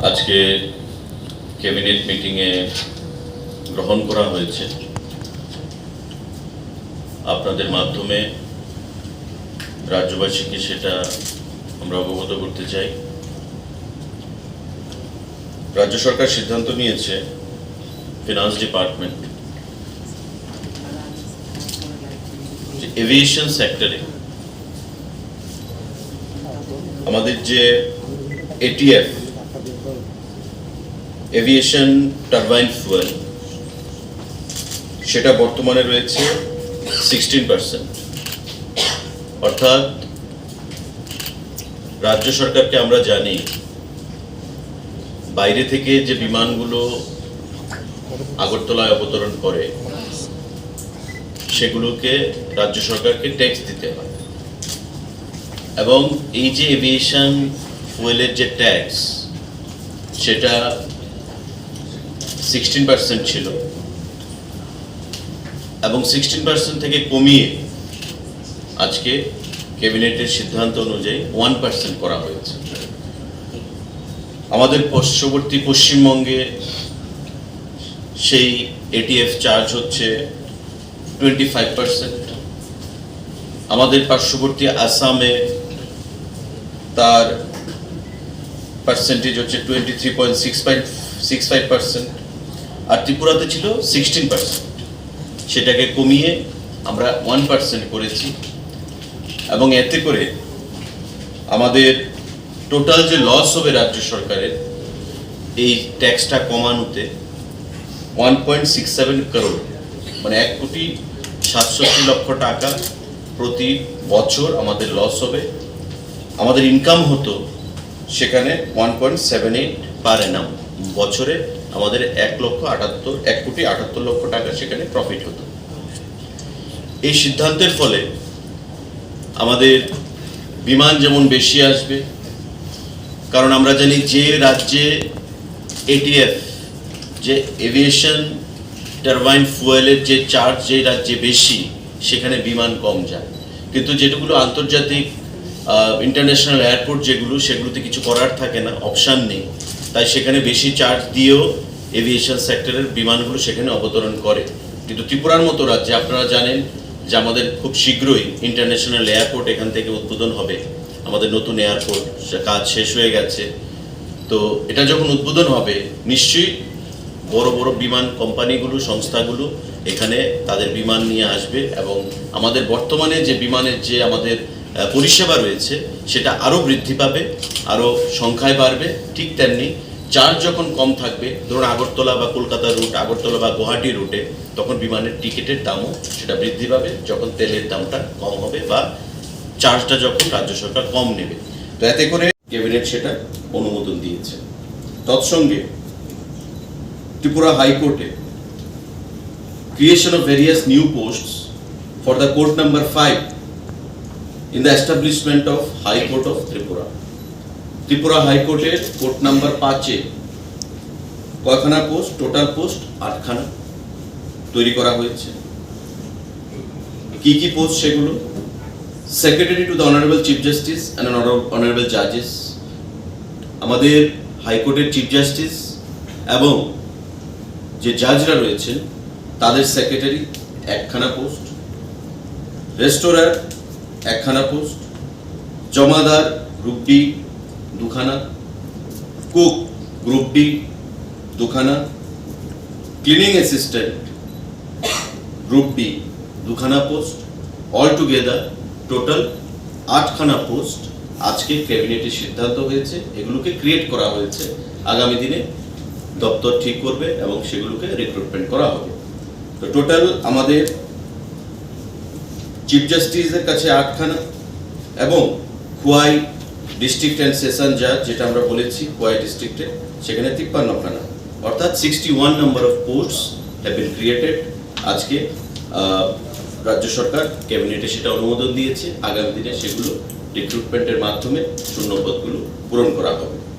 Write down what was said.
আজকে ক্যাবিনেট মিটিংয়ে গ্রহণ করা হয়েছে। আপনাদের মাধ্যমে রাজ্যবাসীকে সেটা আমরা অবগত করতে চাই। রাজ্য সরকার সিদ্ধান্ত নিয়েছে, ফিনান্স ডিপার্টমেন্ট, যে এভিয়েশন সেক্টরে আমাদের যে এটিএফ, এভিয়েশন টারবাইন ফুয়েল, সেটা বর্তমানে রয়েছে 16%। অর্থাৎ রাজ্য সরকারকে আমরা জানি বাইরে থেকে যে বিমানগুলো আগরতলায় অবতরণ করে সেগুলোকে রাজ্য সরকারকে ট্যাক্স দিতে হয়, এবং এই যে এভিয়েশন ফুয়েলের যে ট্যাক্স সেটা 16% ছিল, এবং 16% থেকে কমিয়ে আজকে ক্যাবিনেটের সিদ্ধান্ত অনুযায়ী 1% করা হয়েছে। আমাদের পার্শ্ববর্তী পশ্চিমবঙ্গে সেই এটিএফ চার্জ হচ্ছে 25%। আমাদের পার্শ্ববর্তী আসামে তার পার্সেন্টেজ হচ্ছে 23.65%, আর ত্রিপুরাতে ছিল 16%। সেটাকে কমিয়ে আমরা 1% করেছি, এবং এতে করে আমাদের টোটাল যে লস হবে রাজ্য সরকারের এই ট্যাক্সটা কমানোতে 1.67 করোড়, মানে 1,67,00,000 টাকা প্রতি বছর আমাদের লস হবে। আমাদের ইনকাম হতো সেখানে 1.78 পার অ্যানাম, বছরে আমাদের 1,78,00,000 টাকা সেখানে প্রফিট হতো। এই সিদ্ধান্তের ফলে আমাদের বিমান যেমন বেশি আসবে, কারণ আমরা জানি যে রাজ্যে এটিএফ, যে এভিয়েশন টারবাইন ফুয়েলের যে চার্জ যে রাজ্যে বেশি সেখানে বিমান কম যায়, কিন্তু যেগুলো আন্তর্জাতিক ইন্টারন্যাশনাল এয়ারপোর্ট যেগুলো, সেগুলোতে কিছু করার থাকে না, অপশান নেই, তাই সেখানে বেশি চার্জ দিয়েও এভিয়েশন সেক্টরের বিমানগুলো সেখানে অবতরণ করে। কিন্তু ত্রিপুরার মতো রাজ্যে আপনারা জানেন যে আমাদের খুব শীঘ্রই ইন্টারন্যাশনাল এয়ারপোর্ট এখান থেকে উদ্বোধন হবে, আমাদের নতুন এয়ারপোর্ট, কাজ শেষ হয়ে গেছে। তো এটা যখন উদ্বোধন হবে নিশ্চয়ই বড় বড় বিমান কোম্পানিগুলো, সংস্থাগুলো এখানে তাদের বিমান নিয়ে আসবে, এবং আমাদের বর্তমানে যে বিমানের যে আমাদের পরিষেবা রয়েছে সেটা আরও বৃদ্ধি পাবে, আরও সংখ্যায় বাড়বে। ঠিক তেমনি চার্জ যখন কম থাকবে, ধরুন আগরতলা বা কলকাতা রুট, আগরতলা বা গুয়াহাটি রুটে, তখন বিমানের টিকিটের দামও সেটা বৃদ্ধি পাবে যখন তেলের দামটা কম হবে বা চার্জটা যখন রাজ্য সরকার কম নেবে। তো এতে করে ক্যাবিনেট সেটা অনুমোদন দিয়েছে। তৎসঙ্গে ত্রিপুরা হাইকোর্টে creation of various new posts for the court number 5 in the establishment of High Court of Tripura. Tripura হাইকোর্টের কোর্ট নাম্বার 5-এ কয়খানা পোস্ট, টোটাল পোস্ট 8খানা তৈরি করা হয়েছে। কি কি পোস্ট সেগুলো? Secretary to the honourable chief justice and honourable জাজেস, আমাদের হাইকোর্টের চিফ জাস্টিস এবং যে জাজরা রয়েছেন তাদের সেক্রেটারি 1খানা পোস্ট, রেস্টোরার 1খানা পোস্ট, জমাদার গ্রুপ ডি 2খানা, কুক গ্রুপ ডি 2খানা, ক্লিনিং অ্যাসিস্ট্যান্ট গ্রুপ ডি 2খানা পোস্ট, অল টুগেদার টোটাল 8খানা পোস্ট আজকে ক্যাবিনেটের সিদ্ধান্ত হয়েছে। এগুলোকে ক্রিয়েট করা হয়েছে, আগামী দিনে দপ্তর ঠিক করবে এবং সেগুলোকে রিক্রুটমেন্ট করা হবে। তো টোটাল আমাদের চিফ জাস্টিসের কাছে 8খানা, এবং খোয়াই ডিস্ট্রিক্ট অ্যান্ড সেশন জাজ, যেটা আমরা বলেছি খোয়াই ডিস্ট্রিক্টে, সেখানে 53খানা, অর্থাৎ 61 number of posts have been created. আজকে রাজ্য সরকার ক্যাবিনেটে সেটা অনুমোদন দিয়েছে, আগামী দিনে সেগুলো রিক্রুটমেন্টের মাধ্যমে শূন্যপদগুলো পূরণ করা হবে।